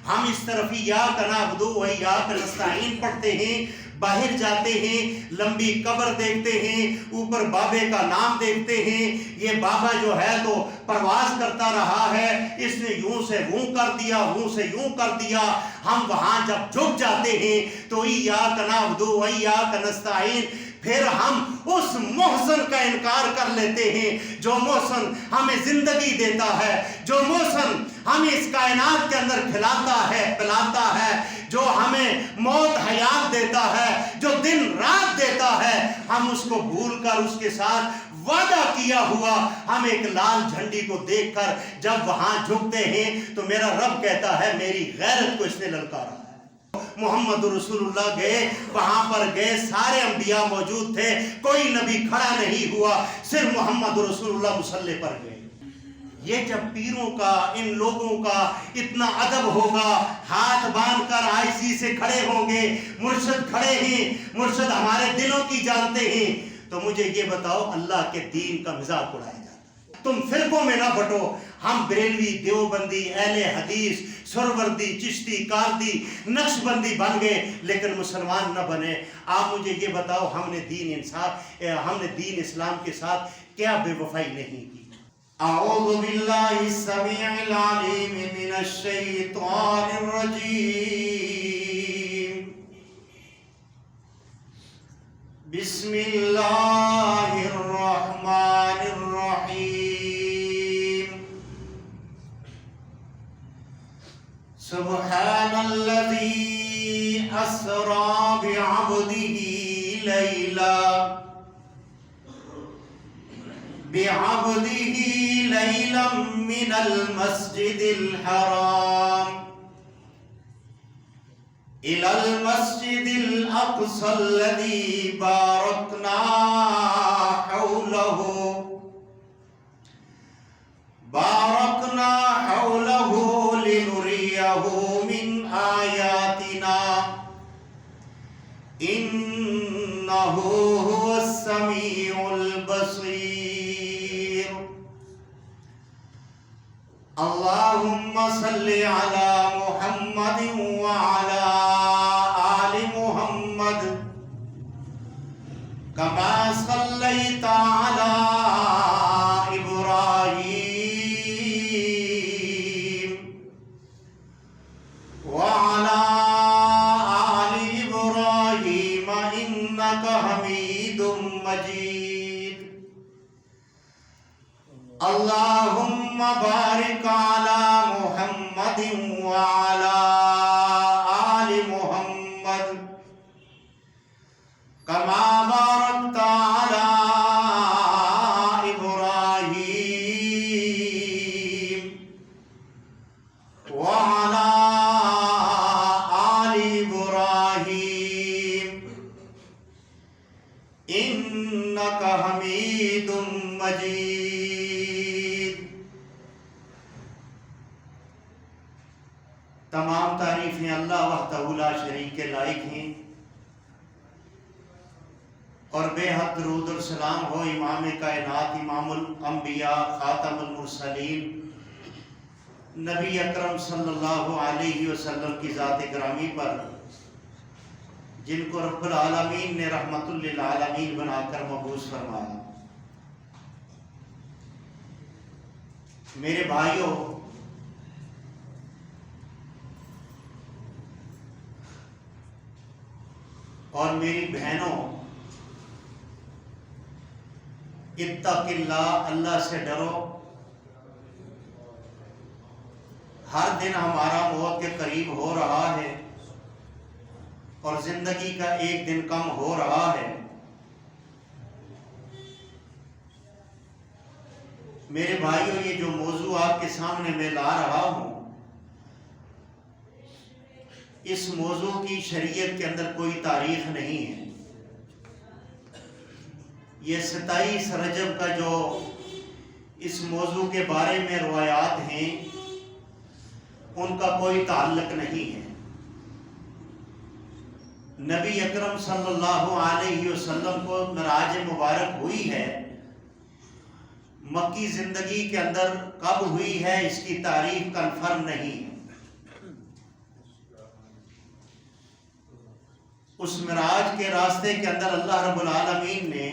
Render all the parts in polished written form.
ہم اس طرف ایاک نعبد و ایاک نستعین پڑھتے ہیں، باہر جاتے ہیں لمبی قبر دیکھتے ہیں، اوپر بابے کا نام دیکھتے ہیں، یہ بابا جو ہے تو پرواز کرتا رہا ہے، اس نے یوں سے ووں کر دیا، ووں سے یوں کر دیا۔ ہم وہاں جب جھک جاتے ہیں تو ایاک نعبد و ایاک نستعین، پھر ہم اس محسن کا انکار کر لیتے ہیں جو محسن ہمیں زندگی دیتا ہے، جو محسن ہمیں اس کائنات کے اندر کھلاتا ہے پلاتا ہے، جو ہمیں موت حیات دیتا ہے، جو دن رات دیتا ہے۔ ہم اس کو بھول کر اس کے ساتھ وعدہ کیا ہوا ہم ایک لال جھنڈی کو دیکھ کر جب وہاں جھکتے ہیں تو میرا رب کہتا ہے میری غیرت کو اس نے للکارا ہے۔ محمد رسول اللہ گئے، وہاں پر گئے، سارے انبیاء موجود تھے، کوئی نبی کھڑا نہیں ہوا، صرف محمد رسول اللہ مصلی پر گئے۔ یہ جب پیروں کا ان لوگوں کا اتنا ادب ہوگا، ہاتھ باندھ کر آئسی سے کھڑے ہوں گے، مرشد کھڑے ہیں، مرشد ہمارے دلوں کی جانتے ہیں، تو مجھے یہ بتاؤ اللہ کے دین کا مذاق اڑایا جاتا ہے۔ تم فرقوں میں نہ بٹو، ہم بریلوی، دیوبندی، اہل حدیث، سروردی، چشتی، قادری، نقش بندی بن گئے لیکن مسلمان نہ بنے۔ آپ مجھے یہ بتاؤ ہم نے دین اسلام کے ساتھ کیا بے وفائی نہیں کی؟ اعوذ باللہ السمیع العلیم من الشیطان الرجیم، بسم اللہ الرحمن الرحیم، سبحان الذی اسری بعبدہ لیلا من المسجد الحرام إلى المسجد الأقصى الذي باركنا حوله لنريه من آياتنا إنه هو السميع البصير۔ اللهم صل على محمد وعلى آل محمد كما صليت على إبراهيم وعلى آل إبراهيم إنك حميد مجيد۔ اللهم بارك على محمد وعلى آل محمد كما باركت على إبراهيم وعلى آل إبراهيم إنك حميد مجيد۔ تمام تعریفیں اللہ وحدہ لا شریک کے لائق ہیں، اور بے حد درود و سلام ہو امام کائنات، امام الانبیاء، خاتم المرسلین، نبی اکرم صلی اللہ علیہ وسلم کی ذات گرامی پر، جن کو رب العالمین نے رحمت للعالمین بنا کر مبعوث فرمایا۔ میرے بھائیوں، اور میری بہنوں، اتق اللہ، اللہ سے ڈرو۔ ہر دن ہمارا موت کے قریب ہو رہا ہے اور زندگی کا ایک دن کم ہو رہا ہے۔ میرے بھائیوں، یہ جو موضوع آپ کے سامنے میں لا رہا ہوں، اس موضوع کی شریعت کے اندر کوئی تاریخ نہیں ہے۔ یہ 27 رجب کا جو اس موضوع کے بارے میں روایات ہیں ان کا کوئی تعلق نہیں ہے۔ نبی اکرم صلی اللہ علیہ وسلم کو معراج مبارک ہوئی ہے، مکی زندگی کے اندر کب ہوئی ہے اس کی تاریخ کنفرم نہیں ہے۔ اس معراج کے راستے کے اندر اللہ رب العالمین نے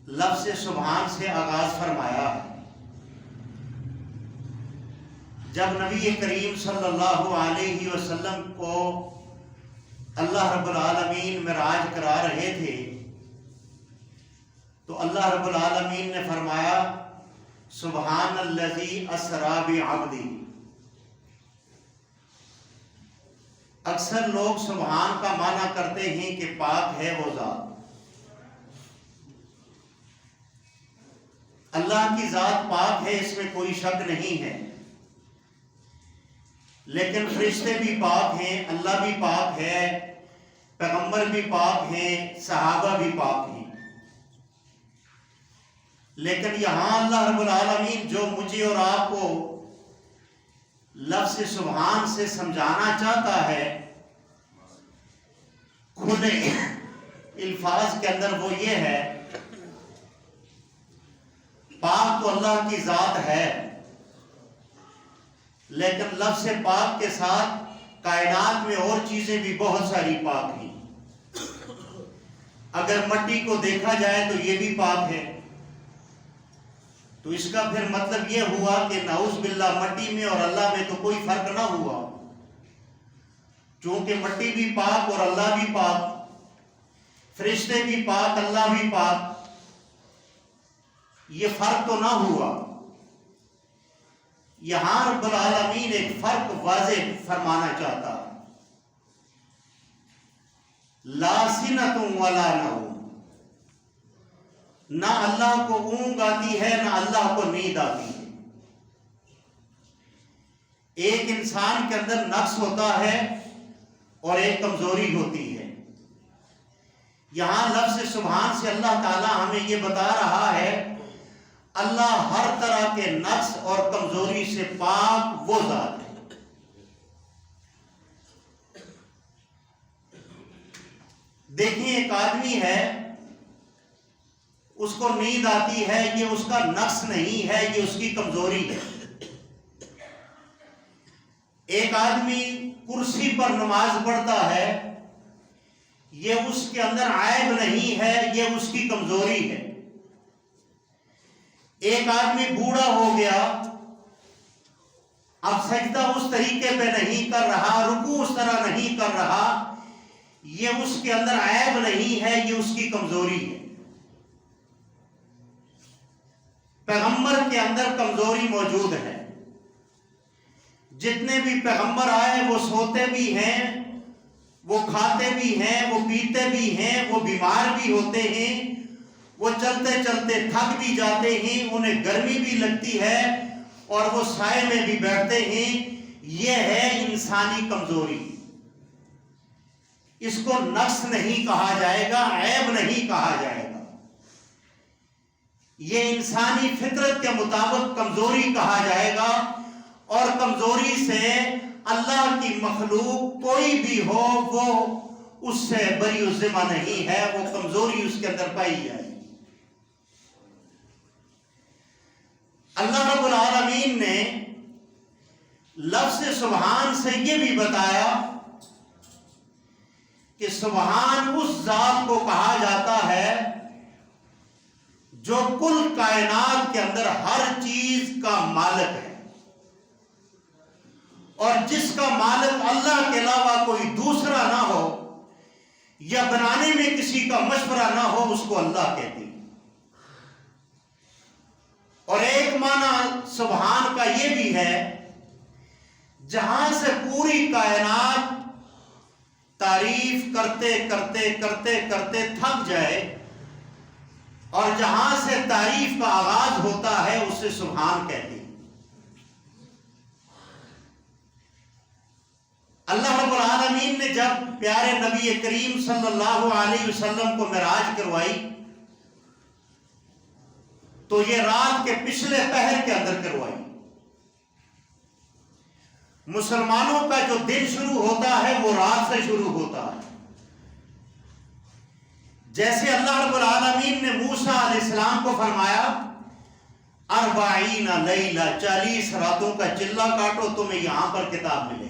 لفظ سبحان سے آغاز فرمایا۔ جب نبی کریم صلی اللہ علیہ وسلم کو اللہ رب العالمین معراج کرا رہے تھے تو اللہ رب العالمین نے فرمایا سبحان الذی اسری بعبدی۔ اکثر لوگ سبحان کا معنی کرتے ہیں کہ پاک ہے وہ ذات، اللہ کی ذات پاک ہے، اس میں کوئی شک نہیں ہے، لیکن فرشتے بھی پاک ہیں، اللہ بھی پاک ہے، پیغمبر بھی پاک ہیں، صحابہ بھی پاک ہیں۔ لیکن یہاں اللہ رب العالمین جو مجھے اور آپ کو لفظ سبحان سے سمجھانا چاہتا ہے کھلے الفاظ کے اندر، وہ یہ ہے پاک تو اللہ کی ذات ہے، لیکن لفظ پاک کے ساتھ کائنات میں اور چیزیں بھی بہت ساری پاک ہیں۔ اگر مٹی کو دیکھا جائے تو یہ بھی پاک ہے، تو اس کا پھر مطلب یہ ہوا کہ نعوذ باللہ مٹی میں اور اللہ میں تو کوئی فرق نہ ہوا، چونکہ مٹی بھی پاک اور اللہ بھی پاک، فرشتے بھی پاک اللہ بھی پاک، یہ فرق تو نہ ہوا۔ یہاں رب العالمین ایک فرق واضح فرمانا چاہتا ہے، لا سنۃ ولا نوم، نہ اللہ کو اونگ آتی ہے نہ اللہ کو نیند آتی ہے۔ ایک انسان کے اندر نقص ہوتا ہے اور ایک کمزوری ہوتی ہے۔ یہاں لفظ سبحان سے اللہ تعالی ہمیں یہ بتا رہا ہے اللہ ہر طرح کے نقص اور کمزوری سے پاک وہ ذات ہے۔ دیکھیں ایک آدمی ہے، اس کو نیند آتی ہے، یہ اس کا نقص نہیں ہے، یہ اس کی کمزوری ہے۔ ایک آدمی کرسی پر نماز پڑھتا ہے، یہ اس کے اندر عیب نہیں ہے، یہ اس کی کمزوری ہے۔ ایک آدمی بوڑھا ہو گیا، اب سجدہ اس طریقے پہ نہیں کر رہا، رکوع اس طرح نہیں کر رہا، یہ اس کے اندر عیب نہیں ہے، یہ اس کی کمزوری ہے۔ پیغمبر کے اندر کمزوری موجود ہے۔ جتنے بھی پیغمبر آئے وہ سوتے بھی ہیں، وہ کھاتے بھی ہیں، وہ پیتے بھی ہیں، وہ بیمار بھی ہوتے ہیں، وہ چلتے چلتے تھک بھی جاتے ہیں، انہیں گرمی بھی لگتی ہے اور وہ سائے میں بھی بیٹھتے ہیں۔ یہ ہے انسانی کمزوری، اس کو نقص نہیں کہا جائے گا، عیب نہیں کہا جائے گا، یہ انسانی فطرت کے مطابق کمزوری کہا جائے گا۔ اور کمزوری سے اللہ کی مخلوق کوئی بھی ہو وہ اس سے بری الذمہ نہیں ہے، وہ کمزوری اس کے اندر پائی جائے۔ اللہ رب العالمین نے لفظ سبحان سے یہ بھی بتایا کہ سبحان اس ذات کو کہا جاتا ہے جو کل کائنات کے اندر ہر چیز کا مالک ہے، اور جس کا مالک اللہ کے علاوہ کوئی دوسرا نہ ہو یا بنانے میں کسی کا مشورہ نہ ہو، اس کو اللہ کہتے ہیں۔ اور ایک معنی سبحان کا یہ بھی ہے جہاں سے پوری کائنات تعریف کرتے کرتے کرتے کرتے تھک جائے، اور جہاں سے تعریف کا آغاز ہوتا ہے اسے سبحان کہتے ہیں۔ اللہ رب العالمین نے جب پیارے نبی کریم صلی اللہ علیہ وسلم کو معراج کروائی تو یہ رات کے پچھلے پہر کے اندر کروائی۔ مسلمانوں کا جو دن شروع ہوتا ہے وہ رات سے شروع ہوتا ہے۔ جیسے اللہ رب العالمین نے موسیٰ علیہ السلام کو فرمایا 40 لیلہ، 40 راتوں کا چلہ کاٹو تمہیں یہاں پر کتاب ملے گی۔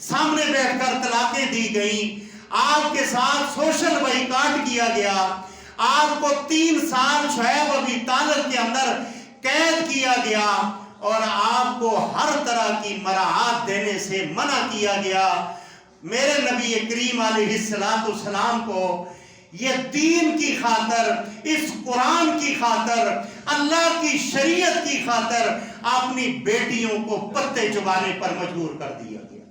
سامنے بیٹھ کر طلاقیں دی گئیں، آپ کے ساتھ سوشل بائیکاٹ کیا گیا، آپ کو 3 سال شعیب ابی طالب کے اندر قید کیا گیا، اور آپ کو ہر طرح کی مراعات دینے سے منع کیا گیا۔ میرے نبی کریم علیہ السلام کو یہ دین کی خاطر، اس قرآن کی خاطر، اللہ کی شریعت کی خاطر اپنی بیٹیوں کو پتے چبانے پر مجبور کر دیا گیا۔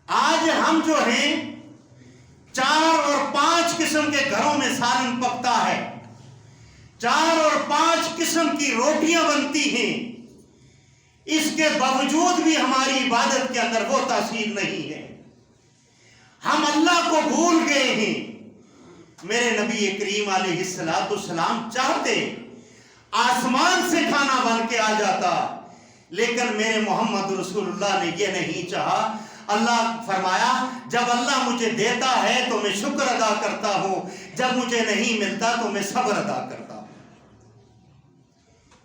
آج ہم جو ہیں 4 اور 5 قسم کے گھروں میں سالن پکتا ہے، 4 اور 5 قسم کی روٹیاں بنتی ہیں، اس کے باوجود بھی ہماری عبادت کے اندر وہ تاثیر نہیں ہے، ہم اللہ کو بھول گئے ہیں۔ میرے نبی کریم علیہ السلام چاہتے آسمان سے کھانا بن کے آ جاتا، لیکن میرے محمد رسول اللہ نے یہ نہیں چاہا۔ اللہ فرمایا جب اللہ مجھے دیتا ہے تو میں شکر ادا کرتا ہوں، جب مجھے نہیں ملتا تو میں صبر ادا کرتا ہوں۔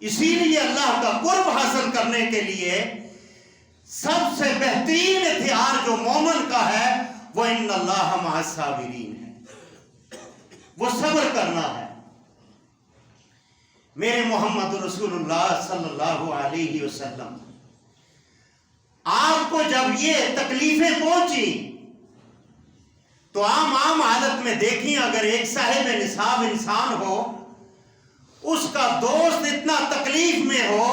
اسی لیے اللہ کا قرب حاصل کرنے کے لیے سب سے بہترین ہتھیار جو مومن کا ہے وہ ان اللہ مع الصابرین ہے، وہ صبر کرنا ہے۔ میرے محمد رسول اللہ صلی اللہ علیہ وسلم، آپ کو جب یہ تکلیفیں پہنچی تو عام حالت میں دیکھیں، اگر ایک صاحب نصاب انسان ہو، اس کا دوست اتنا تکلیف میں ہو،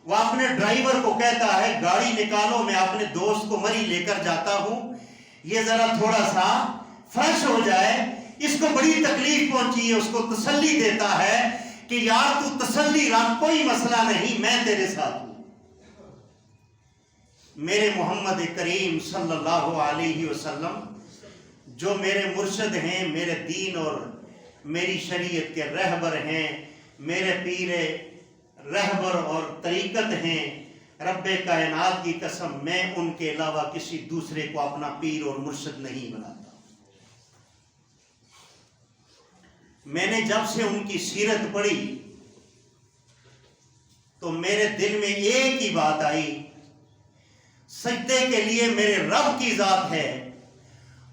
وہ اپنے ڈرائیور کو کہتا ہے گاڑی نکالو، میں اپنے دوست کو مری لے کر جاتا ہوں، یہ ذرا تھوڑا سا فریش ہو جائے، اس کو بڑی تکلیف پہنچی ہے، اس کو تسلی دیتا ہے کہ یار تو تسلی رکھ، کوئی مسئلہ نہیں، میں تیرے ساتھ ہوں۔ میرے محمد کریم صلی اللہ علیہ وسلم جو میرے مرشد ہیں، میرے دین اور میری شریعت کے رہبر ہیں، میرے پیر رہبر اور طریقت ہیں، رب کائنات کی قسم میں ان کے علاوہ کسی دوسرے کو اپنا پیر اور مرشد نہیں بناتا۔ میں نے جب سے ان کی سیرت پڑھی تو میرے دل میں ایک ہی بات آئی، سجدے کے لیے میرے رب کی ذات ہے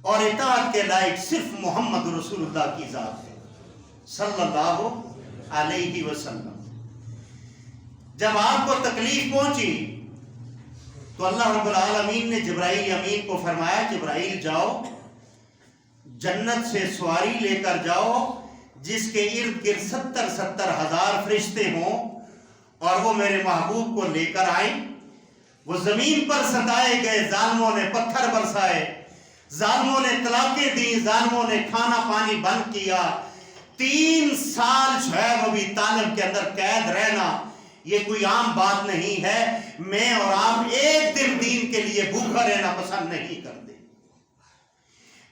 اور اطاعت کے لائق صرف محمد رسول اللہ کی ذات ہے صلی اللہ علیہ وسلم۔ جب آپ کو تکلیف پہنچی تو اللہ رب العالمین نے جبرائیل امین کو فرمایا جبرائیل جاؤ، جنت سے سواری لے کر جاؤ جس کے ارد گرد 70 ہزار فرشتے ہوں، اور وہ میرے محبوب کو لے کر آئیں۔ وہ زمین پر ستائے گئے، ظالموں نے پتھر برسائے، ظالموں نے طلاقیں دی، ظالموں نے کھانا پانی بند کیا۔ 3 سال شعیب ابی طالب کے اندر قید رہنا یہ کوئی عام بات نہیں ہے۔ میں اور آپ ایک دن دین کے لیے بھوکا رہنا پسند نہیں کرتے،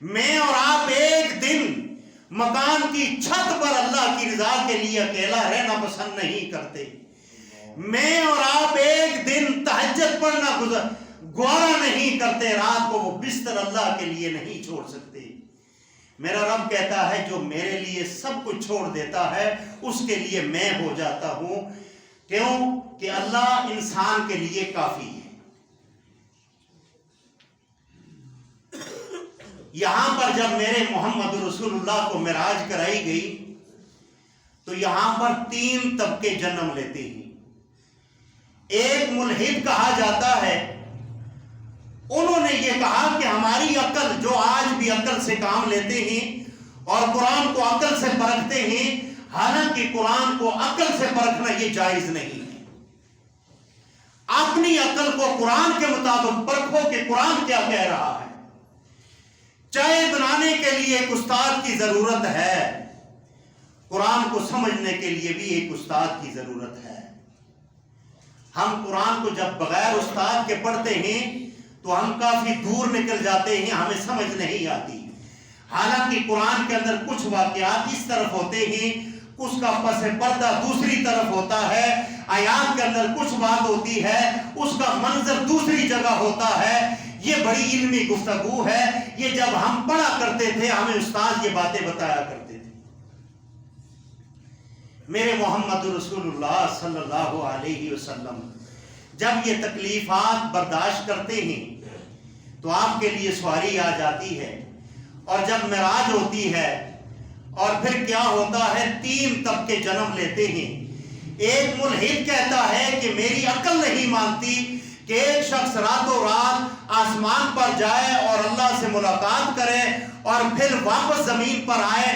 میں اور آپ ایک دن مکان کی چھت پر اللہ کی رضا کے لیے اکیلا رہنا پسند نہیں کرتے، میں اور آپ ایک دن تہجد پڑھنا گوارا نہیں کرتے، رات کو وہ بستر اللہ کے لیے نہیں چھوڑ سکتے۔ میرا رب کہتا ہے جو میرے لیے سب کچھ چھوڑ دیتا ہے اس کے لیے میں ہو جاتا ہوں۔ کیوں کہ اللہ انسان کے لیے کافی ہے۔ یہاں پر جب میرے محمد رسول اللہ کو معراج کرائی گئی تو یہاں پر 3 طبقے جنم لیتے ہیں۔ ایک ملحد کہا جاتا ہے، انہوں نے یہ کہا کہ ہماری عقل جو آج بھی عقل سے کام لیتے ہیں اور قرآن کو عقل سے پرکھتے ہیں، حالانکہ قرآن کو عقل سے پرکھنا یہ جائز نہیں ہے۔ اپنی عقل کو قرآن کے مطابق پرکھو کہ قرآن کیا کہہ رہا ہے۔ چائے بنانے کے لیے ایک استاد کی ضرورت ہے، قرآن کو سمجھنے کے لیے بھی ایک استاد کی ضرورت ہے۔ ہم قرآن کو جب بغیر استاد کے پڑھتے ہیں تو ہم کافی دور نکل جاتے ہیں، ہمیں سمجھ نہیں آتی۔ حالانکہ قرآن کے اندر کچھ واقعات اس طرف ہوتے ہیں، اس کا پس پردہ دوسری طرف ہوتا ہے، آیات کے اندر کچھ بات ہوتی ہے، اس کا منظر دوسری جگہ ہوتا ہے۔ یہ بڑی علمی گفتگو ہے، یہ جب ہم پڑھا کرتے تھے ہمیں استاد یہ باتیں بتایا کرتے تھے۔ میرے محمد رسول اللہ صلی اللہ علیہ وسلم جب یہ تکلیفات برداشت کرتے ہیں تو آپ کے لیے سواری آ جاتی ہے، اور جب معراج ہوتی ہے اور پھر کیا ہوتا ہے، 3 طبقے جنم لیتے ہیں۔ ایک ملحد کہتا ہے کہ میری عقل نہیں مانتی کہ ایک شخص راتوں رات آسمان پر جائے اور اللہ سے ملاقات کرے اور پھر واپس زمین پر آئے،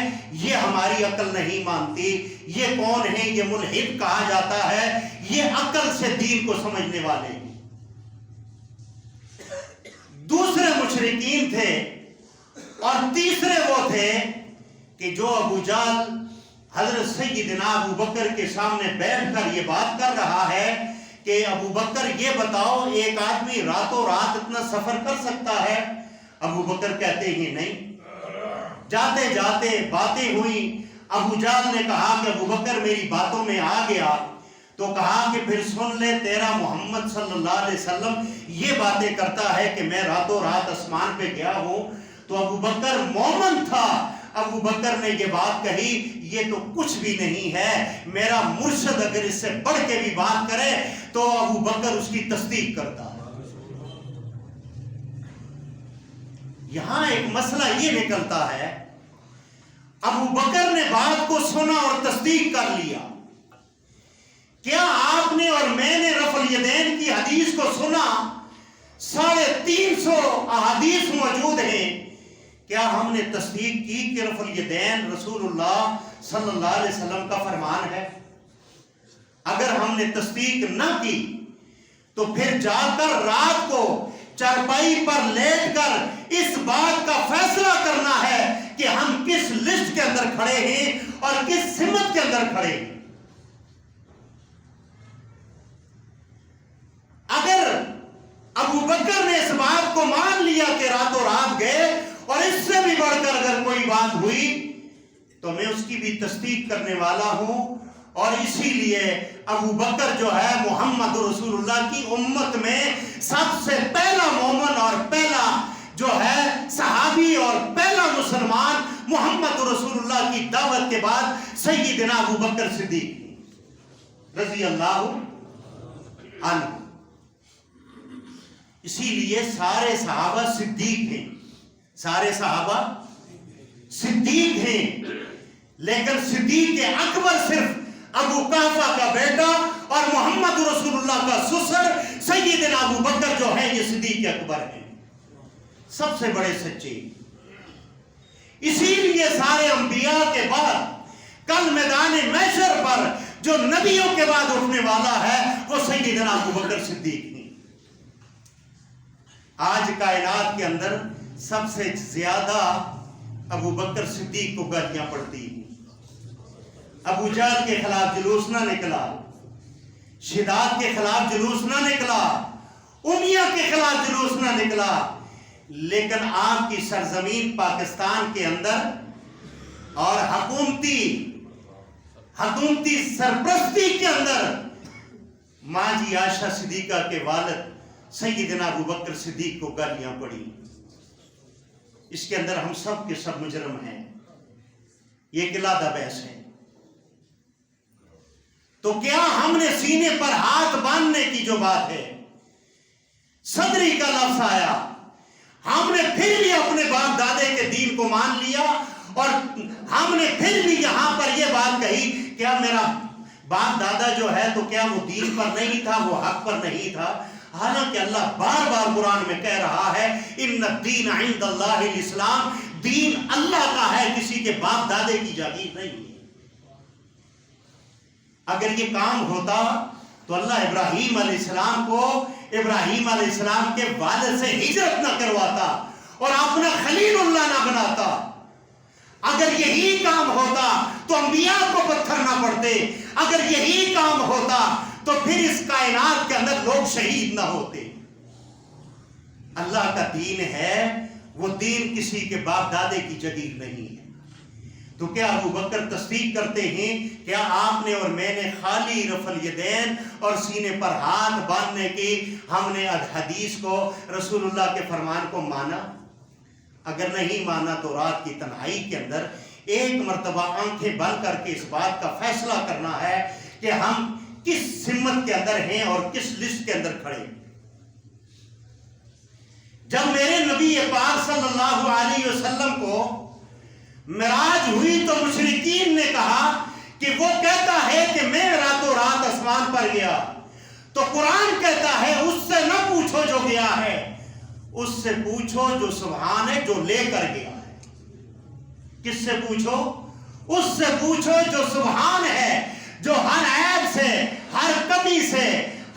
یہ ہماری عقل نہیں مانتی۔ یہ کون ہے؟ یہ ملحد کہا جاتا ہے، یہ عقل سے دین کو سمجھنے والے ہیں۔ دوسرے مشرکین تھے، اور تیسرے وہ تھے کہ جو ابو جہل حضرت سیدنا ابو بکر کے سامنے بیٹھ کر یہ بات کر رہا ہے کہ ابو بکر یہ بتاؤ، ایک آدمی راتوں رات اتنا سفر کر سکتا ہے؟ ابو بکر کہتے ہیں نہیں۔ جاتے جاتے باتیں ہوئی، ابو جہل نے کہا کہ ابو بکر میری باتوں میں آ گیا، تو کہا کہ پھر سن لے، تیرا محمد صلی اللہ علیہ وسلم یہ باتیں کرتا ہے کہ میں راتوں رات آسمان پہ گیا ہوں۔ تو ابو بکر مومن تھا، ابو بکر نے یہ بات کہی، یہ تو کچھ بھی نہیں ہے، میرا مرشد اگر اس سے بڑھ کے بھی بات کرے تو ابو بکر اس کی تصدیق کرتا ہے۔ یہاں ایک مسئلہ یہ نکلتا ہے، ابو بکر نے بات کو سنا اور تصدیق کر لیا، کیا آپ نے اور میں نے رفع الیدین کی حدیث کو سنا؟ 350 احادیث موجود ہیں، کیا ہم نے تصدیق کی کہ رفع الیدین رسول اللہ صلی اللہ علیہ وسلم کا فرمان ہے؟ اگر ہم نے تصدیق نہ کی تو پھر جا کر رات کو چارپائی پر لیٹ کر اس بات کا فیصلہ کرنا ہے کہ ہم کس لسٹ کے اندر کھڑے ہیں اور کس سمت کے اندر کھڑے ہیں۔ اگر ابو بکر نے اس بات کو مان لیا کہ راتوں رات گئے اور اس سے بھی بڑھ کر اگر کوئی بات ہوئی تو میں اس کی بھی تصدیق کرنے والا ہوں، اور اسی لیے ابو بکر جو ہے محمد رسول اللہ کی امت میں سب سے پہلا مومن اور پہلا جو ہے صحابی اور پہلا مسلمان محمد رسول اللہ کی دعوت کے بعد سیدنا ابو بکر صدیق رضی اللہ عنہ۔ اسی لیے سارے صحابہ صدیق ہیں، سارے صحابہ صدیق ہیں، لیکن صدیق اکبر صرف ابو قحافہ کا بیٹا اور محمد رسول اللہ کا سسر سیدنا ابو بکر جو ہے یہ صدیق اکبر ہیں، سب سے بڑے سچے۔ اسی لیے سارے انبیاء کے بعد کل میدان محشر پر جو نبیوں کے بعد اٹھنے والا ہے وہ سیدنا ابو بکر صدیق ہیں۔ آج کائنات کے اندر سب سے زیادہ ابو بکر صدیق کو گالیاں پڑتی ہیں۔ ابو جہل کے خلاف جلوس نہ نکلا، شداد کے خلاف جلوس نہ نکلا، امیہ کے خلاف جلوس نہ نکلا، لیکن آپ کی سرزمین پاکستان کے اندر اور حکومتی سرپرستی کے اندر ماں جی عائشہ صدیقہ کے والد سیدنا ابو بکر صدیق کو گالیاں پڑی۔ اس کے اندر ہم سب کے سب مجرم ہیں، یہ ایک علادہ بحث ہے۔ تو کیا ہم نے سینے پر ہاتھ باندھنے کی جو بات ہے، صدری کا لفظ آیا، ہم نے پھر بھی اپنے باپ دادے کے دین کو مان لیا، اور ہم نے پھر بھی یہاں پر یہ بات کہی کیا میرا باپ دادا جو ہے تو کیا وہ دین پر نہیں تھا، وہ حق پر نہیں تھا؟ حالانکہ اللہ بار بار قرآن میں کہہ رہا ہے ان الدین عند اللہ الاسلام، دین اللہ کا ہے، کسی کے باپ دادے کی جاگیر نہیں ہے۔ اگر یہ کام ہوتا تو اللہ ابراہیم علیہ السلام کو ابراہیم علیہ السلام کے والد سے ہجرت نہ کرواتا اور اپنا خلیل اللہ نہ بناتا۔ اگر یہی کام ہوتا تو انبیاء کو پتھر نہ پڑتے، اگر یہی کام ہوتا تو پھر اس کائنات کے اندر لوگ شہید نہ ہوتے۔ اللہ کا دین ہے، وہ دین کسی کے باپ دادے کی جگیر نہیں ہے۔ تو کیا ابو بکر تصدیق کرتے ہیں کیا آپ نے اور میں نے خالی رفع الیدین اور سینے پر ہاتھ باندھنے کی ہم نے حدیث کو رسول اللہ کے فرمان کو مانا؟ اگر نہیں مانا تو رات کی تنہائی کے اندر ایک مرتبہ آنکھیں بند کر کے اس بات کا فیصلہ کرنا ہے کہ ہم کس سمت کے اندر ہیں اور کس لسٹ کے اندر کھڑے ہیں۔ جب میرے نبی پاک صلی اللہ علیہ وسلم کو معراج ہوئی تو مشرکین نے کہا کہ وہ کہتا ہے کہ میں راتوں رات آسمان پر گیا، تو قرآن کہتا ہے اس سے نہ پوچھو جو گیا ہے، اس سے پوچھو جو سبحان ہے، جو لے کر گیا ہے۔ کس سے پوچھو؟ اس سے پوچھو جو سبحان ہے، جو ہر عیب سے، ہر کمی سے،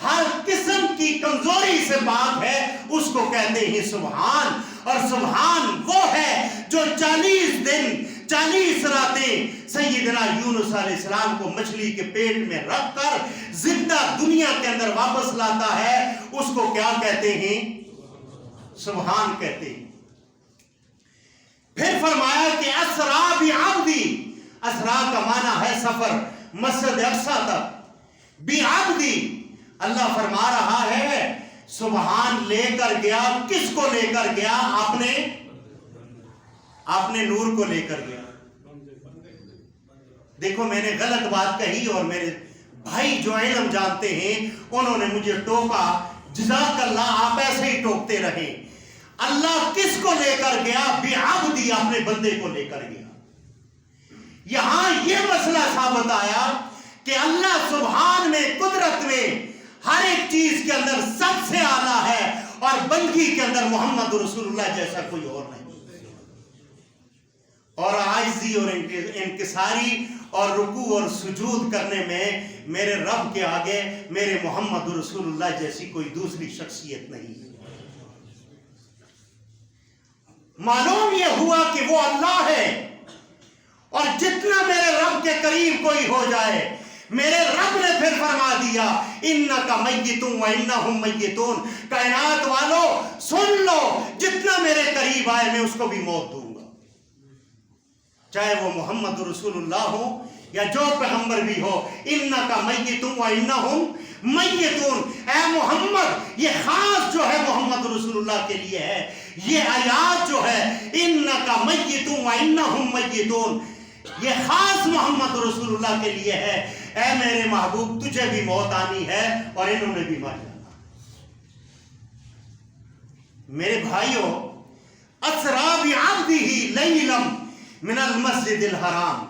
ہر قسم کی کمزوری سے پاک ہے، اس کو کہتے ہیں سبحان۔ اور سبحان وہ ہے جو 40 دن 40 راتیں سیدنا یونس علیہ السلام کو مچھلی کے پیٹ میں رکھ کر زندہ دنیا کے اندر واپس لاتا ہے، اس کو کیا کہتے ہیں؟ سبحان کہتے ہیں۔ پھر فرمایا کہ اسرا بعبدی، اسرا کا معنی ہے سفر، مسجد اقصی تک، بعبدی اللہ فرما رہا ہے سبحان لے کر گیا۔ کس کو لے کر گیا؟ اپنے نور کو لے کر گیا۔ دیکھو میں نے غلط بات کہی اور میرے بھائی جو علم جانتے ہیں انہوں نے مجھے ٹوکا، جزاک اللہ، آپ ایسے ہی ٹوکتے رہے۔ اللہ کس کو لے کر گیا؟ بعبدی، اپنے بندے کو لے کر گیا۔ یہاں یہ مسئلہ ثابت آیا کہ اللہ سبحان میں، قدرت میں، ہر ایک چیز کے اندر سب سے اعلیٰ ہے، اور بندگی کے اندر محمد رسول اللہ جیسا کوئی اور نہیں۔ اور عاجزی اور انکساری اور رکوع اور سجود کرنے میں میرے رب کے آگے میرے محمد رسول اللہ جیسی کوئی دوسری شخصیت نہیں ہے۔ معلوم یہ ہوا کہ وہ اللہ ہے، اور جتنا میرے رب کے قریب کوئی ہو جائے، میرے رب نے پھر فرما دیا انک میت و انہم میتون، کائنات والو سن لو، جتنا میرے قریب آئے میں اس کو بھی موت دوں گا، چاہے وہ محمد رسول اللہ ہو یا جو پیغمبر بھی ہو۔ انک میت و انہم میتون، اے محمد، یہ خاص جو ہے محمد رسول اللہ کے لیے ہے، یہ آیات جو ہے انک میت و انہم میتون، یہ خاص محمد رسول اللہ کے لیے ہے۔ اے میرے محبوب، تجھے بھی موت آنی ہے اور انہوں نے بھی مر جانا۔ میرے بھائیوں، اسرا بعبدہ لیلا من المسجد الحرام،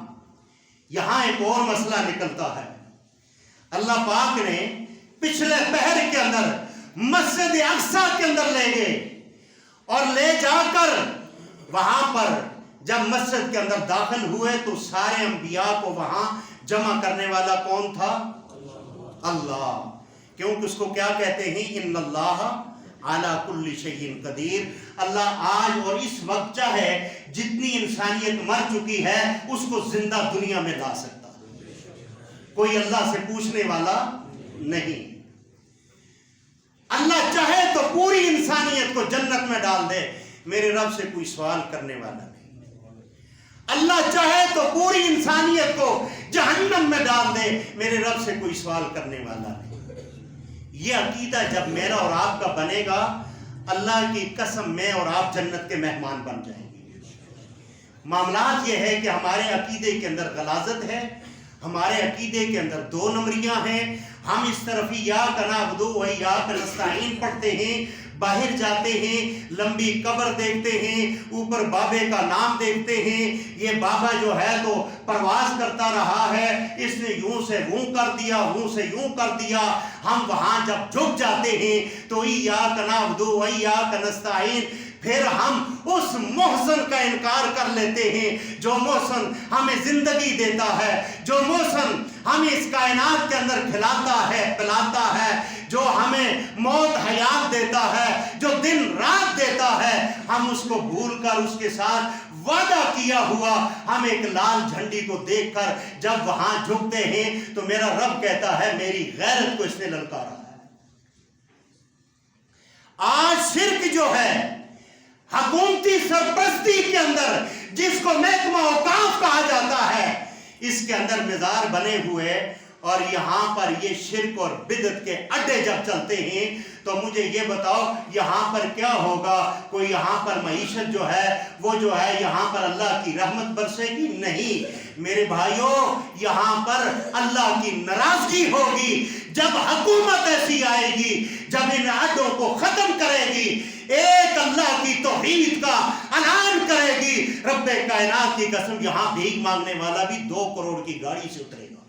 یہاں ایک اور مسئلہ نکلتا ہے۔ اللہ پاک نے پچھلے پہر کے اندر مسجد اقصی کے اندر لے گئے، اور لے جا کر وہاں پر جب مسجد کے اندر داخل ہوئے تو سارے انبیاء کو وہاں جمع کرنے والا کون تھا؟ اللہ، کیونکہ اس کو کیا کہتے ہیں؟ ان اللہ علی کل شیء قدیر، اللہ آج اور اس وقت چاہے جتنی انسانیت مر چکی ہے اس کو زندہ دنیا میں لا سکتا، کوئی اللہ سے پوچھنے والا نہیں۔ اللہ چاہے تو پوری انسانیت کو جنت میں ڈال دے، میرے رب سے کوئی سوال کرنے والا نہیں۔ اللہ چاہے تو پوری انسانیت کو جہنم میں ڈال دے، میرے رب سے کوئی سوال کرنے والا نہیں۔ یہ عقیدہ جب میرا اور آپ کا بنے گا، اللہ کی قسم میں اور آپ جنت کے مہمان بن جائیں گے۔ معاملات یہ ہے کہ ہمارے عقیدے کے اندر غلاظت ہے، ہمارے عقیدے کے اندر دو نمبریاں ہیں۔ ہم اس طرف ایاک نعبد و ایاک نستعین پڑھتے ہیں، باہر جاتے ہیں لمبی قبر دیکھتے ہیں، اوپر بابے کا نام دیکھتے ہیں، یہ بابا جو ہے تو پرواز کرتا رہا ہے، اس نے یوں سے یوں کر دیا، یوں سے یوں کر دیا۔ ہم وہاں جب جھک جاتے ہیں تو ایاک نعبد و ایاک نستعین، پھر ہم اس محسن کا انکار کر لیتے ہیں جو محسن ہمیں زندگی دیتا ہے، جو محسن ہمیں اس کائنات کے اندر کھلاتا ہے، پلاتا ہے، جو ہمیں موت حیات دیتا ہے، جو دن رات دیتا ہے۔ ہم اس کو بھول کر اس کے ساتھ وعدہ کیا ہوا ہم ایک لال جھنڈی کو دیکھ کر جب وہاں جھکتے ہیں تو میرا رب کہتا ہے میری غیرت کو اس نے للکارا ہے۔ آج شرک جو ہے حکومتی سرپرستی کے اندر، جس کو محکمہ اوقاف کہا جاتا ہے، اس کے اندر مزار بنے ہوئے اور یہاں پر یہ شرک اور بدعت کے اڈے جب چلتے ہیں تو مجھے یہ بتاؤ یہاں پر کیا ہوگا؟ کوئی یہاں پر معیشت جو ہے وہ جو ہے یہاں پر اللہ کی رحمت برسے گی؟ نہیں میرے بھائیوں، یہاں پر اللہ کی ناراضگی ہوگی جب حکومت ایسی آئے گی جب ان اڈوں کو ختم کرے گی، ایک اللہ کی توحید کا اعلان کرے گی۔ رب کائنات کی قسم یہاں بھیک مانگنے والا بھی 2 کروڑ کی گاڑی سے اترے گا،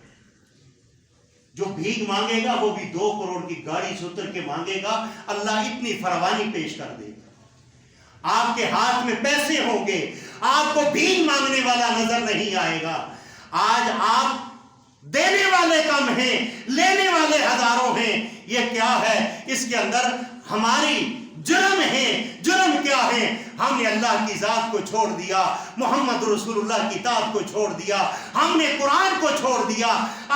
جو بھیک مانگے گا وہ بھی 2 کروڑ کی گاڑی سے اتر کے مانگے گا۔ اللہ اتنی فراوانی پیش کر دے گا، آپ کے ہاتھ میں پیسے ہوں گے، آپ کو بھیک مانگنے والا نظر نہیں آئے گا۔ آج آپ دینے والے کم ہیں، لینے والے ہزاروں ہیں۔ یہ کیا ہے؟ اس کے اندر ہماری جرم ہے۔ جرم کیا ہے؟ ہم نے اللہ کی ذات کو چھوڑ دیا، محمد رسول اللہ کی اطاعت کو چھوڑ دیا، ہم نے قرآن کو چھوڑ دیا،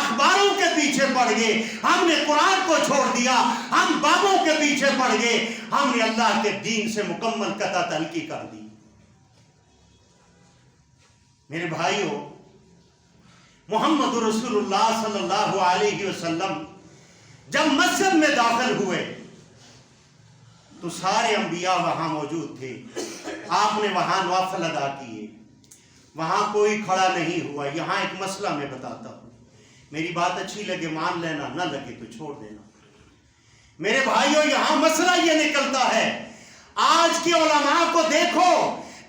اخباروں کے پیچھے پڑ گئے، ہم نے قرآن کو چھوڑ دیا، ہم بابوں کے پیچھے پڑ گئے، ہم نے اللہ کے دین سے مکمل قطع تعلقی کر دی۔ میرے بھائیوں، محمد رسول اللہ صلی اللہ علیہ وسلم جب مسجد میں داخل ہوئے تو سارے انبیاء وہاں موجود تھے، آپ نے وہاں نوافل ادا کیے، وہاں کوئی کھڑا نہیں ہوا۔ یہاں ایک مسئلہ میں بتاتا ہوں، میری بات اچھی لگے مان لینا، نہ لگے تو چھوڑ دینا۔ میرے بھائیوں، یہاں مسئلہ یہ نکلتا ہے، آج کے علماء کو دیکھو،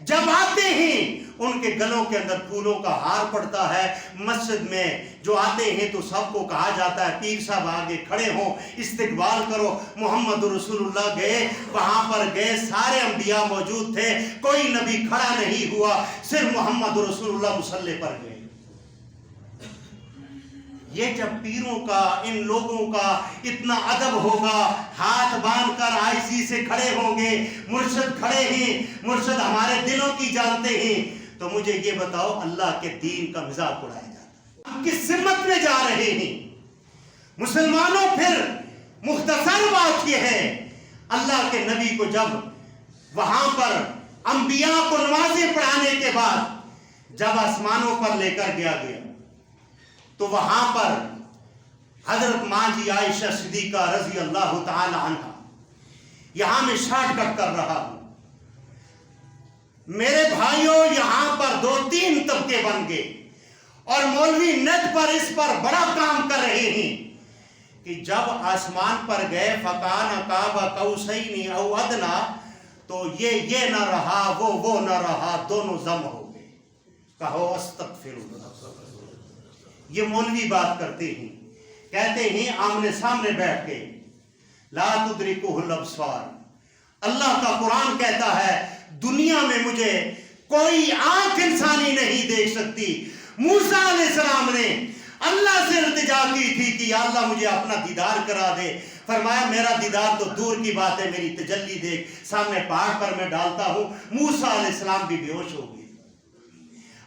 جب آتے ہیں ان کے گلوں کے اندر پھولوں کا ہار پڑتا ہے۔ مسجد میں جو آتے ہیں تو سب کو کہا جاتا ہے پیر صاحب آگے کھڑے ہوں، استقبال کرو۔ محمد رسول اللہ گئے، وہاں پر گئے، سارے انبیاء موجود تھے، کوئی نبی کھڑا نہیں ہوا، صرف محمد رسول اللہ مصلی پر گئے۔ یہ جب پیروں کا، ان لوگوں کا اتنا ادب ہوگا، ہاتھ باندھ کر آہستگی سے کھڑے ہوں گے، مرشد کھڑے ہیں، مرشد ہمارے دلوں کی جانتے ہیں، تو مجھے یہ بتاؤ اللہ کے دین کا مذاق اڑایا جاتا ہے۔ ہم کس سمت میں جا رہے ہیں مسلمانوں؟ پھر مختصر بات یہ ہے، اللہ کے نبی کو جب وہاں پر انبیاء کو نمازیں پڑھانے کے بعد جب آسمانوں پر لے کر گیا تو وہاں پر حضرت ماں جی عائشہ صدیقہ رضی اللہ تعالی عنہ، یہاں میں شارٹ کٹ کر رہا ہوں میرے بھائیوں، یہاں پر 2-3 طبقے بن گئے، اور مولوی نیٹ پر اس پر بڑا کام کر رہے ہیں کہ جب آسمان پر گئے فَكَانَ قَابَ قَوْسَيْنِ أَوْ أَدْنَىٰ، تو یہ نہ رہا، وہ نہ رہا، دونوں ضم ہو گئے۔ کہو استغفر اللہ۔ یہ مولوی بات کرتے ہیں، کہتے ہیں آمنے سامنے بیٹھ کے لا تدرکہ الابصار، اللہ کا قرآن کہتا ہے دنیا میں مجھے کوئی آنکھ انسانی نہیں دیکھ سکتی۔ موسیٰ علیہ السلام نے اللہ سے التجا کی تھی کہ یا اللہ مجھے اپنا دیدار کرا دے، فرمایا میرا دیدار تو دور کی بات ہے، میری تجلی دیکھ، سامنے پہاڑ پر میں ڈالتا ہوں۔ موسیٰ علیہ السلام بھی بے ہوش ہو گئے۔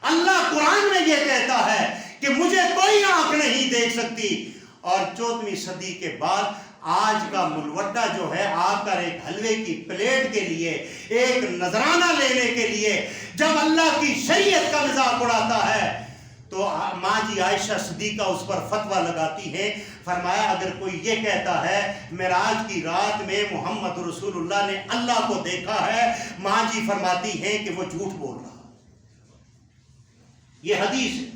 اللہ قرآن میں یہ کہتا ہے کہ مجھے کوئی آنکھ نہیں دیکھ سکتی، اور 14ویں صدی کے بعد آج کا ملوٹا جو ہے آ کر ایک حلوے کی پلیٹ کے لیے، ایک نذرانہ لینے کے لیے جب اللہ کی شریعت کا مذاق اڑاتا ہے تو ماں جی عائشہ صدیقہ اس پر فتویٰ لگاتی ہے، فرمایا اگر کوئی یہ کہتا ہے معراج کی رات میں محمد رسول اللہ نے اللہ کو دیکھا ہے، ماں جی فرماتی ہیں کہ وہ جھوٹ بول رہا۔ یہ حدیث ہے،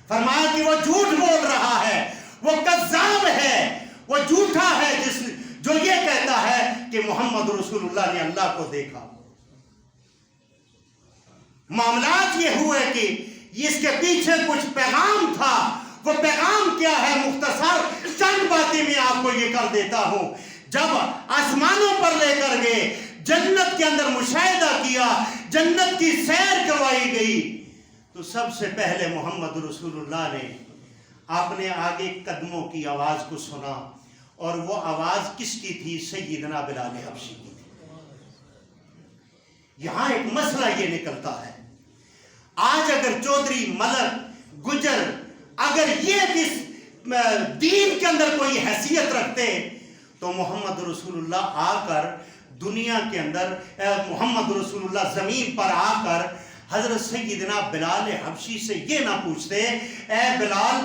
فرمایا کہ وہ جھوٹ بول رہا ہے، وہ کذاب ہے، وہ جھوٹا ہے جو یہ کہتا ہے کہ محمد رسول اللہ نے اللہ کو دیکھا۔ معاملات یہ ہوئے کہ اس کے پیچھے کچھ پیغام تھا، وہ پیغام کیا ہے مختصر چند باتیں میں آپ کو یہ کر دیتا ہوں۔ جب آسمانوں پر لے کر گئے، جنت کے اندر مشاہدہ کیا، جنت کی سیر کروائی گئی، تو سب سے پہلے محمد رسول اللہ نے اپنے آگے قدموں کی آواز کو سنا، اور وہ آواز کس کی تھی؟ سیدنا بلال حبشی کی تھی۔ یہاں ایک مسئلہ یہ نکلتا ہے، آج اگر چودھری، ملک، گجر اگر یہ اس دین کے اندر کوئی حیثیت رکھتے تو محمد رسول اللہ آ کر دنیا کے اندر، محمد رسول اللہ زمین پر آ کر حضرت سیدنا بلال حبشی سے یہ نہ پوچھتے اے بلال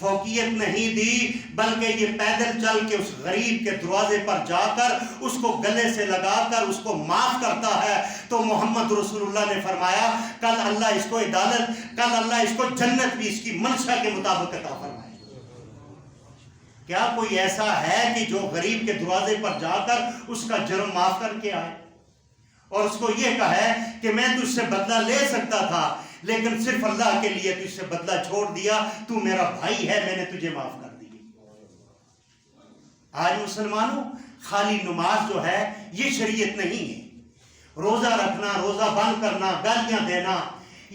فوقیت نہیں دی، بلکہ یہ پیدل چل کے اس غریب کے دروازے پر جا کر اس کو گلے سے لگا کر اس کو معاف کرتا ہے، تو محمد رسول اللہ نے فرمایا کل اللہ اس کو عدالت، کل اللہ اس کو جنت بھی اس کی منشا کے مطابق عطا فرمائے۔ کیا کوئی ایسا ہے کہ جو غریب کے دروازے پر جا کر اس کا جرم معاف کر کے آئے اور اس کو یہ کہے کہ میں تجھ سے بدلہ لے سکتا تھا لیکن صرف اللہ کے لیے تجھ سے بدلہ چھوڑ دیا، تو میرا بھائی ہے، میں نے تجھے معاف کر دی۔ آج مسلمانوں خالی نماز جو ہے یہ شریعت نہیں ہے، روزہ رکھنا، روزہ بند کرنا، گالیاں دینا،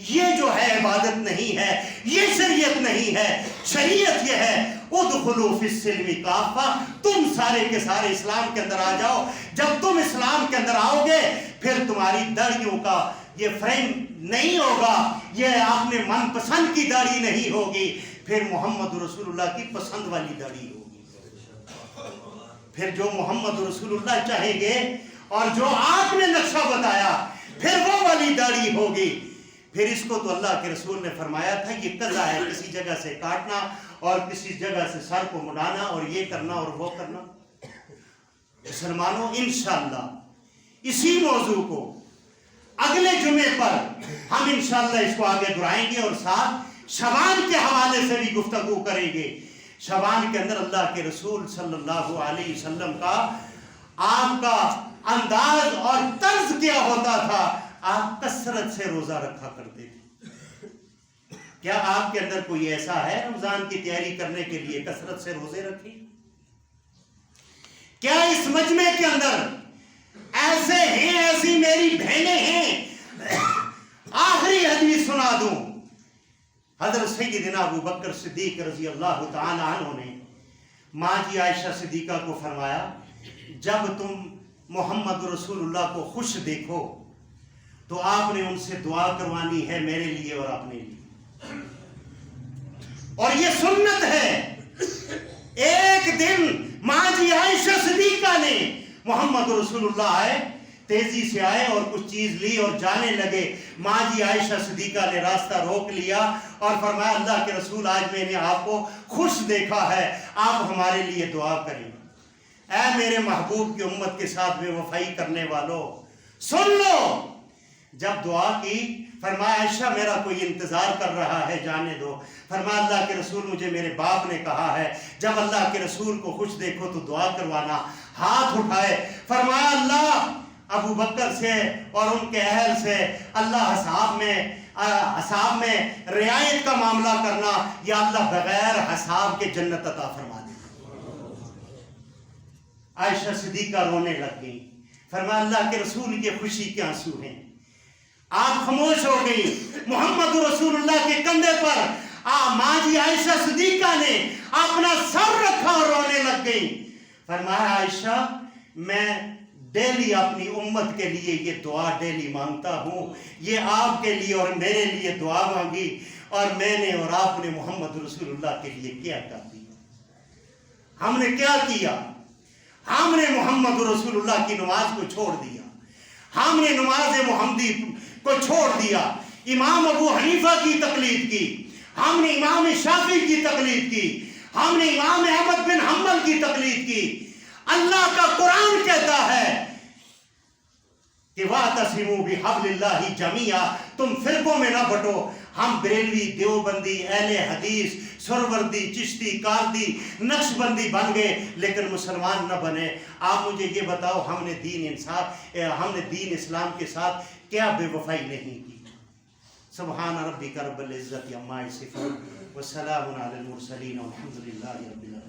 یہ جو ہے عبادت نہیں ہے، یہ شریعت نہیں ہے۔ شریعت یہ ہے ادخلوا فی السلم کافہ، تم سارے کے سارے اسلام کے اندر آ جاؤ۔ جب تم اسلام کے اندر آؤ گے پھر تمہاری داڑھیوں کا یہ فریم نہیں ہوگا، یہ آپ نے من پسند کی داڑھی نہیں ہوگی، پھر محمد رسول اللہ کی پسند والی داڑھی ہوگی۔ پھر جو محمد رسول اللہ چاہیں گے اور جو آپ نے نقشہ بتایا پھر وہ والی داڑھی ہوگی۔ پھر اس کو تو اللہ کے رسول نے فرمایا تھا یہ قضا ہے، کسی جگہ سے کاٹنا اور کسی جگہ سے سر کو مڑانا اور یہ کرنا اور وہ کرنا۔ مسلمانوں انشاءاللہ اسی موضوع کو اگلے جمعے پر ہم انشاءاللہ اس کو آگے دہرائیں گے اور ساتھ شعبان کے حوالے سے بھی گفتگو کریں گے۔ شعبان کے اندر اللہ کے رسول صلی اللہ علیہ وسلم کا آپ کا انداز اور طرز کیا ہوتا تھا، آپ کثرت سے روزہ رکھا کرتے تھے۔ کیا آپ کے اندر کوئی ایسا ہے رمضان کی تیاری کرنے کے لیے کثرت سے روزے رکھیں؟ کیا اس مجمع کے اندر ایسے ہیں، ایسی میری بہنیں ہیں؟ آخری حدیث سنا دوں، حضرت سیدنا ابو بکر صدیق رضی اللہ تعالی عنہ نے ماں جی عائشہ صدیقہ کو فرمایا جب تم محمد رسول اللہ کو خوش دیکھو تو آپ نے ان سے دعا کروانی ہے میرے لیے اور اپنے لیے، اور یہ سنت ہے۔ ایک دن ماں جی عائشہ صدیقہ نے محمد رسول اللہ آئے، تیزی سے آئے اور کچھ چیز لی اور جانے لگے، ماں جی عائشہ صدیقہ نے راستہ روک لیا اور فرمایا اللہ کے رسول آج میں نے آپ کو خوش دیکھا ہے، آپ ہمارے لیے دعا کریں۔ اے میرے محبوب کی امت کے ساتھ بے وفائی کرنے والوں سن لو، جب دعا کی فرمایا عائشہ میرا کوئی انتظار کر رہا ہے جانے دو، فرمایا اللہ کے رسول مجھے میرے باپ نے کہا ہے جب اللہ کے رسول کو خوش دیکھو تو دعا کروانا۔ ہاتھ اٹھائے، فرمایا اللہ ابو بکر سے اور ان کے اہل سے اللہ حساب میں رعایت کا معاملہ کرنا، یا اللہ بغیر حساب کے جنت عطا فرما دے۔ عائشہ صدیقہ رونے لگ گئی، فرمایا اللہ کے رسول کی خوشی کے آنسو ہیں۔ آپ خاموش ہو گئی، محمد رسول اللہ کے کندھے پر ماں جی عائشہ صدیقہ نے اپنا سر رکھا اور رونے لگ گئی۔ فرمایا عائشہ میں ڈیلی اپنی امت کے لیے یہ دعا ڈیلی مانگتا ہوں، یہ آپ کے لیے اور میرے لیے دعا مانگی اور میں نے اور آپ نے محمد رسول اللہ کے لیے کیا کر دیا؟ ہم نے کیا کیا؟ ہم نے محمد رسول اللہ کی نماز کو چھوڑ دیا، ہم نے نماز محمدی کو چھوڑ دیا، امام ابو حنیفہ کی تقلید کی، ہم نے امام شافعی کی تقلید کی، ہم نے امام احمد بن حنبل کی تقلید کی۔ اللہ کا قرآن کہتا ہے کہ وَاعْتَصِمُوا بِحَبْلِ اللَّهِ جَمِيعًا، تم فرقوں میں نہ بٹو۔ ہم بریلوی، دیوبندی، اہل حدیث، سروردی، چشتی، قادری، نقش بندی بن گئے لیکن مسلمان نہ بنے۔ آپ مجھے یہ بتاؤ ہم نے دین اسلام کے ساتھ کیا بے وفائی نہیں کی؟ سبحان ربک رب العزت عما یصفون وسلام علی المرسلین والحمد للہ رب العالمین۔